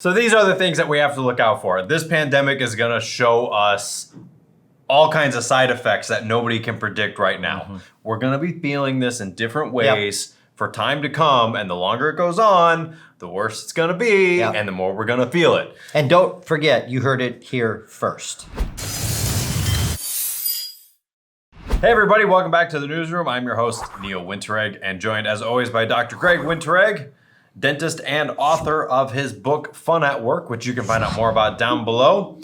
So these are the things that we have to look out for. This pandemic is going to show us all kinds of side effects that nobody can predict right now. Mm-hmm. We're going to be feeling this in different ways for time to come, and the longer it goes on, the worse it's going to be, and the more we're going to feel it. And don't forget, you heard it here first. Hey everybody, welcome back to the Newsroom. I'm your host, Neil Winteregg, and joined as always by Dr. Greg Winteregg, dentist and author of his book, Fun at Work, which you can find out more about down below.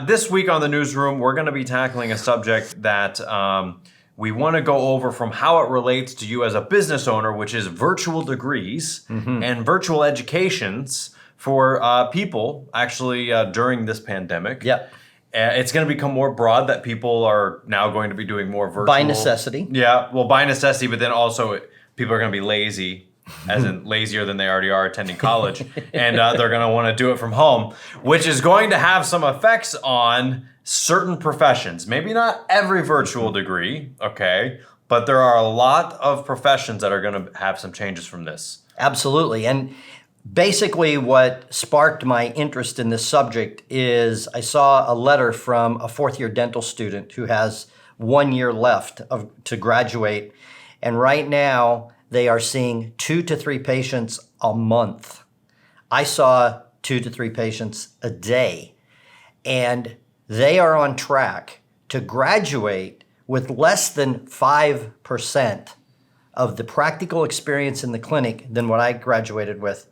This week on the Newsroom, we're gonna be tackling a subject that we wanna go over from how it relates to you as a business owner, which is virtual degrees and virtual educations for people actually during this pandemic. Yep. It's going to become more broad that people are now going to be doing more virtual. By necessity. Yeah, well, by necessity, but then also people are going to be lazy, as in lazier than they already are attending college, and they're going to want to do it from home, which is going to have some effects on certain professions. Maybe not every virtual degree, okay, but there are a lot of professions that are going to have some changes from this. Absolutely, and basically, what sparked my interest in this subject is I saw a letter from a fourth-year dental student who has 1 year left to graduate. And right now, they are seeing 2 to 3 patients a month. I saw 2 to 3 patients a day. And they are on track to graduate with less than 5% of the practical experience in the clinic than what I graduated with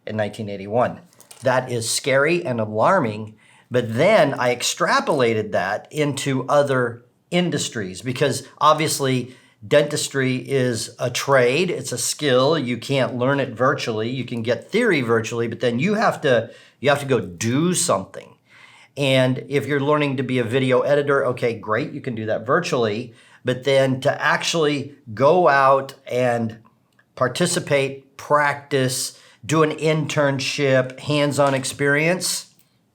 in 1981. That is scary and alarming, but then I extrapolated that into other industries because obviously dentistry is a trade, it's a skill. You can't learn it virtually. You can get theory virtually, but then you have to go do something. And if you're learning to be a video editor, okay, great, you can do that virtually, but then to actually go out and participate, practice, do an internship, hands-on experience,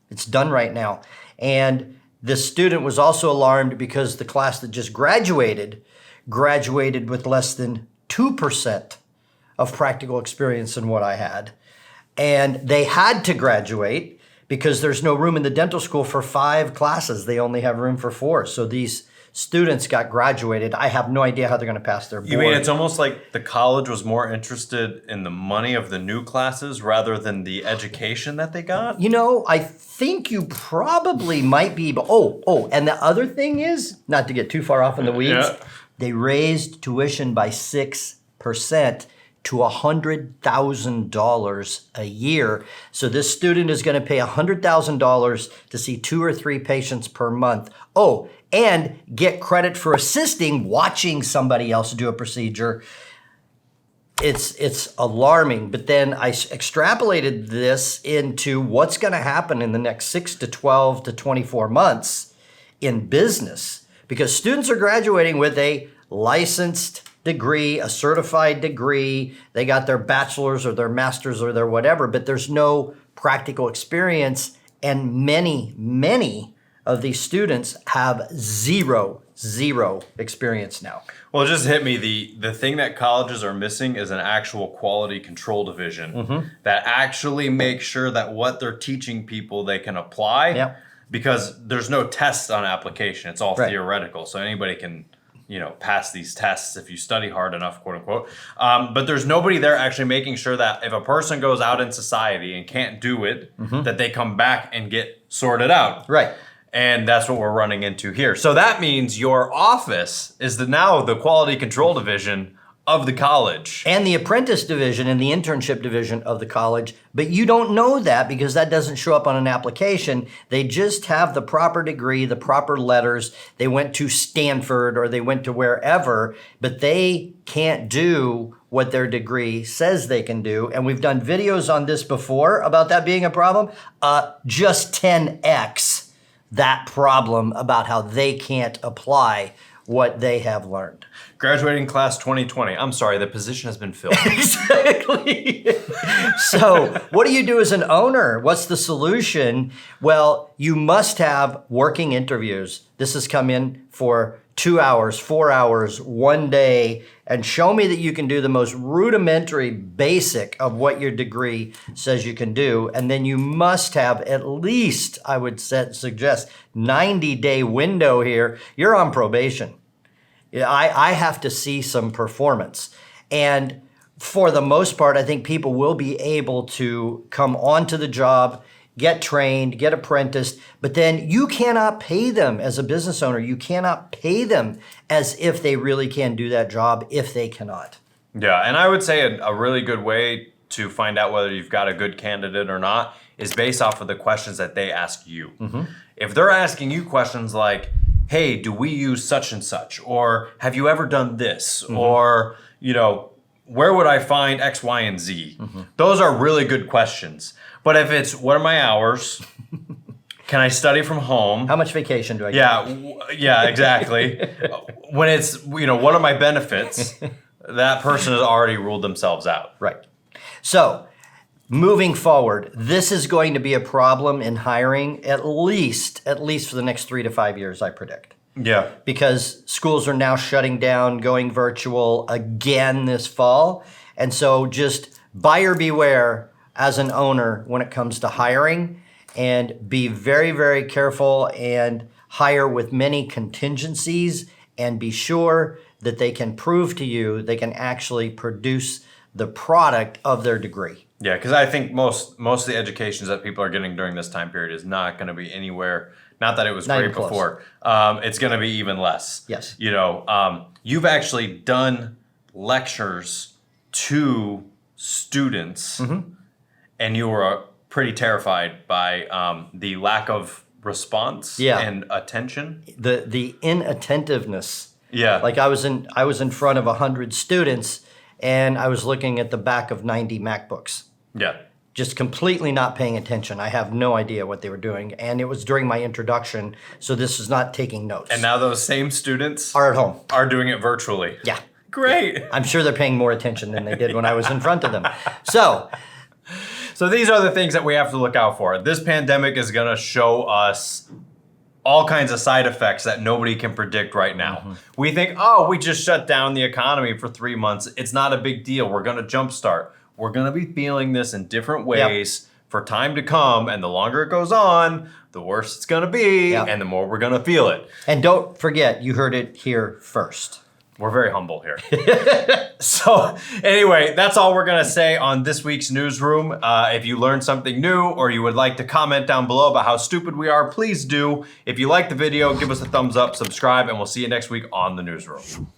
it's done right now. And the student was also alarmed because the class that just graduated with less than 2% of practical experience in what I had. And they had to graduate because there's no room in the dental school for 5 classes. They only have room for 4. So these students got graduated. I have no idea how they're going to pass their board. You mean it's almost like the college was more interested in the money of the new classes rather than the education that they got? You know, I think you probably might be, but and the other thing is, not to get too far off in the weeds, they raised tuition by 6% to $100,000 a year. So this student is going to pay $100,000 to see 2 or 3 patients per month. And get credit for assisting, watching somebody else do a procedure. It's alarming. But then I extrapolated this into what's going to happen in the next 6 to 12 to 24 months in business. Because students are graduating with a licensed degree, a certified degree. They got their bachelor's or their master's or their whatever, but there's no practical experience. And many of these students have zero experience now. Well, it just hit me. The thing that colleges are missing is an actual quality control division that actually makes sure that what they're teaching people they can apply because there's no tests on application. It's all theoretical. So anybody can, pass these tests if you study hard enough, quote unquote. But there's nobody there actually making sure that if a person goes out in society and can't do it, that they come back and get sorted out. Right. And that's what we're running into here. So that means your office is now the quality control division of the college. And the apprentice division and the internship division of the college. But you don't know that because that doesn't show up on an application. They just have the proper degree, the proper letters. They went to Stanford or they went to wherever, but they can't do what their degree says they can do. And we've done videos on this before about that being a problem. Just 10x that problem about how they can't apply what they have learned. Graduating class 2020. I'm sorry, the position has been filled. Exactly. So what do you do as an owner? What's the solution? Well, you must have working interviews. This has come in for 2 hours, 4 hours, one day, and show me that you can do the most rudimentary basic of what your degree says you can do. And then you must have at least, I would suggest, 90-day window here. You're on probation. I have to see some performance. And for the most part, I think people will be able to come onto the job, get trained, get apprenticed, but then you cannot pay them as a business owner. You cannot pay them as if they really can do that job if they cannot. Yeah, and I would say a really good way to find out whether you've got a good candidate or not is based off of the questions that they ask you. If they're asking you questions like, hey, do we use such and such? Or have you ever done this? Or, where would I find X, Y, and Z? Those are really good questions. But if it's, what are my hours? Can I study from home? How much vacation do I get? Yeah, exactly. When it's, what are my benefits? That person has already ruled themselves out. Right. So, moving forward, this is going to be a problem in hiring at least for the next 3 to 5 years, I predict. Yeah. Because schools are now shutting down, going virtual again this fall. And so just buyer beware as an owner when it comes to hiring, and be very, very careful and hire with many contingencies, and be sure that they can prove to you they can actually produce the product of their degree. Yeah, because I think most of the educations that people are getting during this time period is not going to be anywhere. Not that it was Not great even close. before. It's going to be even less. Yes. You've actually done lectures to students, and you were pretty terrified by the lack of response and attention. The inattentiveness. Yeah. Like I was in front of 100 students, and I was looking at the back of 90 MacBooks. Yeah. Just completely not paying attention. I have no idea what they were doing. And it was during my introduction, so this is not taking notes. And now those same students are at home. Are doing it virtually. Yeah. Great. Yeah. I'm sure they're paying more attention than they did when I was in front of them. So these are the things that we have to look out for. This pandemic is going to show us all kinds of side effects that nobody can predict right now. We think, we just shut down the economy for 3 months. It's not a big deal. We're going to jumpstart. We're going to be feeling this in different ways for time to come. And the longer it goes on, the worse it's going to be. And the more we're going to feel it. And don't forget, you heard it here first. We're very humble here. So anyway, that's all we're going to say on this week's Newsroom. If you learned something new or you would like to comment down below about how stupid we are, please do. If you like the video, give us a thumbs up, subscribe, and we'll see you next week on the Newsroom.